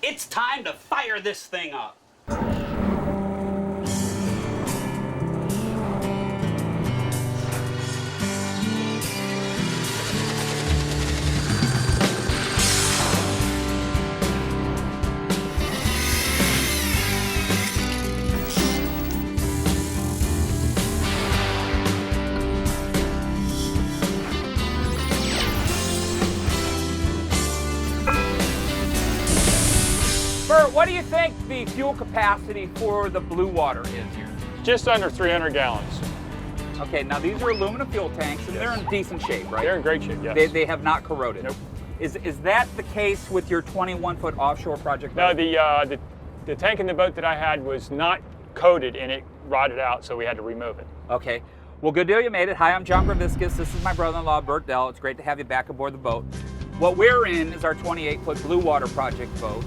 It's time to fire this thing up. Bert, what do you think the fuel capacity for the Blue Water is here? Just under 300 gallons. Okay, now these are aluminum fuel tanks, and they're in decent shape, right? They're in great shape, yes. They have not corroded. Nope. Is that the case with your 21-foot offshore project? No, the tank in the boat that I had was not coated and it rotted out, so we had to remove it. Okay. Well, good deal, you made it. Hi, I'm John Graviscus. This is my brother-in-law, Bert Dell. It's great to have you back aboard the boat. What we're in is our 28-foot Blue Water project boat.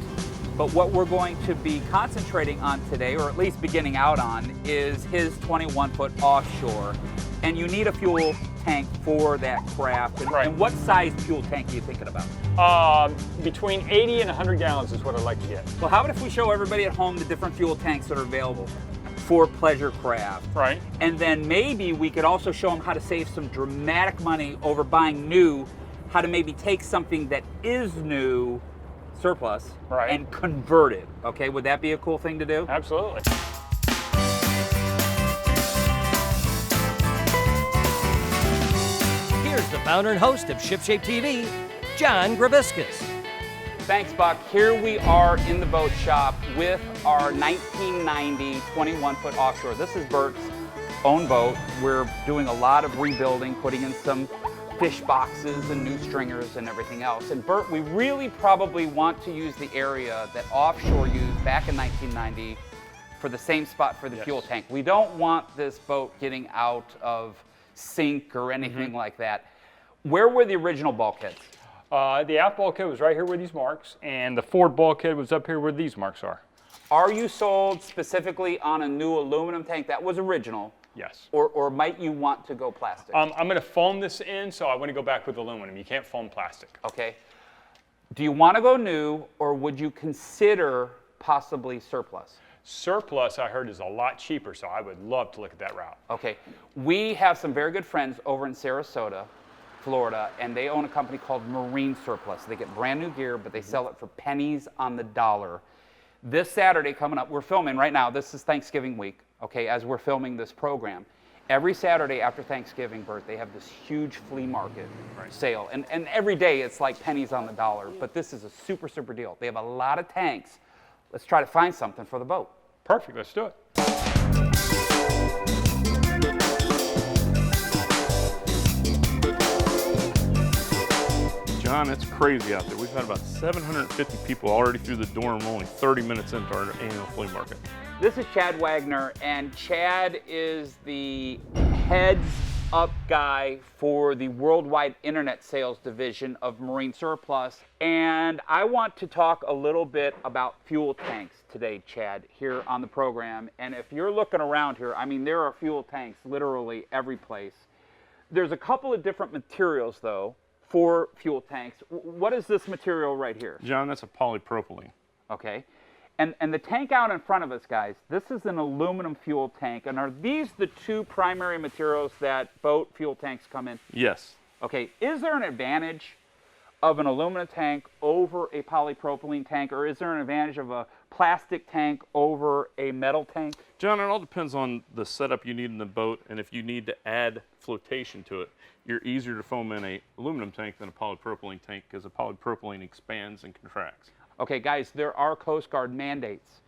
But what we're going to be concentrating on today, or at least beginning out on, is his 21-foot offshore. And you need a fuel tank for that craft. And, right. And what size fuel tank are you thinking about? Between 80 and 100 gallons is what I'd like to get. Well, how about if we show everybody at home the different fuel tanks that are available for pleasure craft? Right. And then maybe we could also show them how to save some dramatic money over buying new, how to maybe take something that is new, surplus, right, and convert it. Okay, would that be a cool thing to do? Absolutely. Here's the founder and host of ShipShape TV, John Graviscus. Thanks, Buck. Here we are in the boat shop with our 1990 21-foot offshore. This is Bert's own boat. We're doing a lot of rebuilding, putting in some fish boxes and new stringers and everything else. And Bert, we really probably want to use the area that offshore used back in 1990 for the same spot for the fuel tank. We don't want this boat getting out of sync or anything like that. Where were the original bulkheads? The aft bulkhead was right here where these marks, and the forward bulkhead was up here where these marks are. Are you sold specifically on a new aluminum tank that was original? Yes. Or might you want to go plastic? I'm going to foam this in, so I want to go back with aluminum. You can't foam plastic. Okay. Do you want to go new, or would you consider possibly surplus? Surplus, I heard, is a lot cheaper, so I would love to look at that route. Okay. We have some very good friends over in Sarasota, Florida, and they own a company called Marine Surplus. They get brand new gear, but they sell it for pennies on the dollar. This Saturday coming up, we're filming right now. This is Thanksgiving week, okay, as we're filming this program. Every Saturday after Thanksgiving, Bert, they have this huge flea market sale. And every day it's like pennies on the dollar, but this is a super, super deal. They have a lot of tanks. Let's try to find something for the boat. Perfect, let's do it. John, it's crazy out there. We've had about 750 people already through the door, and we're only 30 minutes into our annual flea market. This is Chad Wagner, and Chad is the heads up guy for the worldwide internet sales division of Marine Surplus. And I want to talk a little bit about fuel tanks today, Chad, here on the program. And if you're looking around here, I mean, there are fuel tanks literally every place. There's a couple of different materials, though, for fuel tanks. What is this material right here? John, that's a polypropylene. Okay. And the tank out in front of us, guys, this is an aluminum fuel tank. And are these the two primary materials that boat fuel tanks come in? Yes. Okay. Is there an advantage of an aluminum tank over a polypropylene tank, or is there an advantage of a plastic tank over a metal tank? John, it all depends on the setup you need in the boat, and if you need to add flotation to it. You're easier to foam in a aluminum tank than a polypropylene tank because a polypropylene expands and contracts. Okay, guys, there are Coast Guard mandates.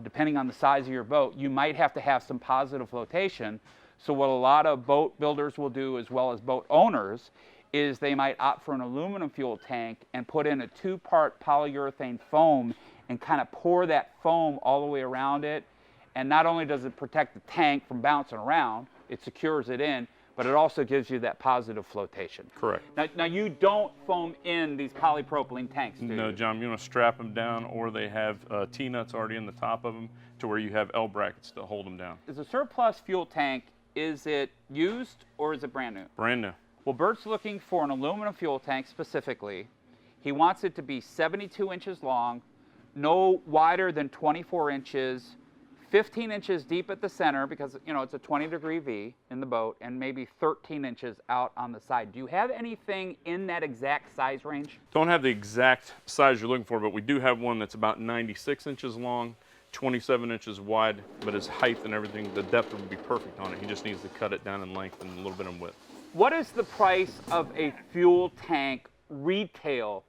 Depending on the size of your boat, you might have to have some positive flotation. So what a lot of boat builders will do, as well as boat owners, is they might opt for an aluminum fuel tank and put in a 2-part polyurethane foam and kind of pour that foam all the way around it. And not only does it protect the tank from bouncing around, it secures it in, but it also gives you that positive flotation. Correct. Now you don't foam in these polypropylene tanks, do you? No, John, you want to strap them down, or they have T-nuts already in the top of them to where you have L brackets to hold them down. Is a surplus fuel tank, is it used or is it brand new? Brand new. Well, Bert's looking for an aluminum fuel tank specifically. He wants it to be 72 inches long, no wider than 24 inches, 15 inches deep at the center because, you know, it's a 20-degree V in the boat, and maybe 13 inches out on the side. Do you have anything in that exact size range? Don't have the exact size you're looking for, but we do have one that's about 96 inches long, 27 inches wide, but his height and everything, the depth would be perfect on it. He just needs to cut it down in length and a little bit in width. What is the price of a fuel tank retail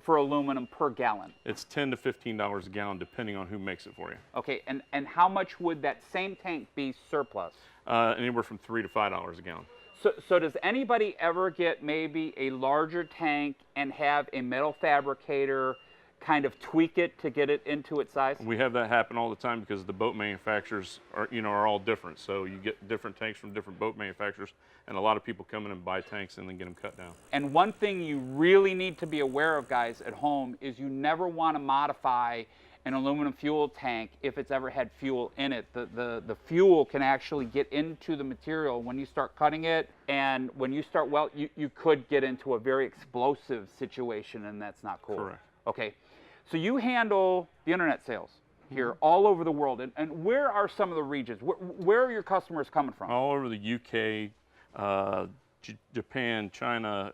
for aluminum per gallon? It's $10 to $15 a gallon, depending on who makes it for you. Okay, and how much would that same tank be surplus? Anywhere from $3 to $5 a gallon. So does anybody ever get maybe a larger tank and have a metal fabricator kind of tweak it to get it into its size? We have that happen all the time because the boat manufacturers are all different. So you get different tanks from different boat manufacturers, and a lot of people come in and buy tanks and then get them cut down. And one thing you really need to be aware of, guys, at home is you never want to modify an aluminum fuel tank if it's ever had fuel in it. The fuel can actually get into the material when you start cutting it, and when you start, well, you could get into a very explosive situation, and that's not cool. Correct. Okay, so you handle the internet sales here all over the world, and where are some of the regions? Where are your customers coming from? All over the UK, Japan, China,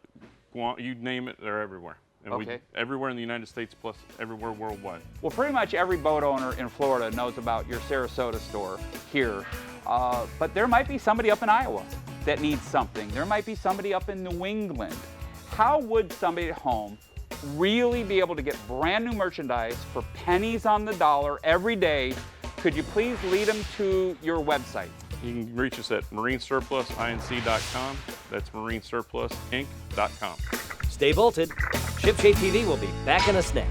Guam, you name it, they're everywhere. And Okay. everywhere in the United States plus everywhere worldwide. Well, pretty much every boat owner in Florida knows about your Sarasota store here, but there might be somebody up in Iowa that needs something. There might be somebody up in New England. How would somebody at home really be able to get brand new merchandise for pennies on the dollar every day? Could you please lead them to your website? You can reach us at marinesurplusinc.com. That's marinesurplusinc.com. Stay bolted. ShipShape TV will be back in a snap.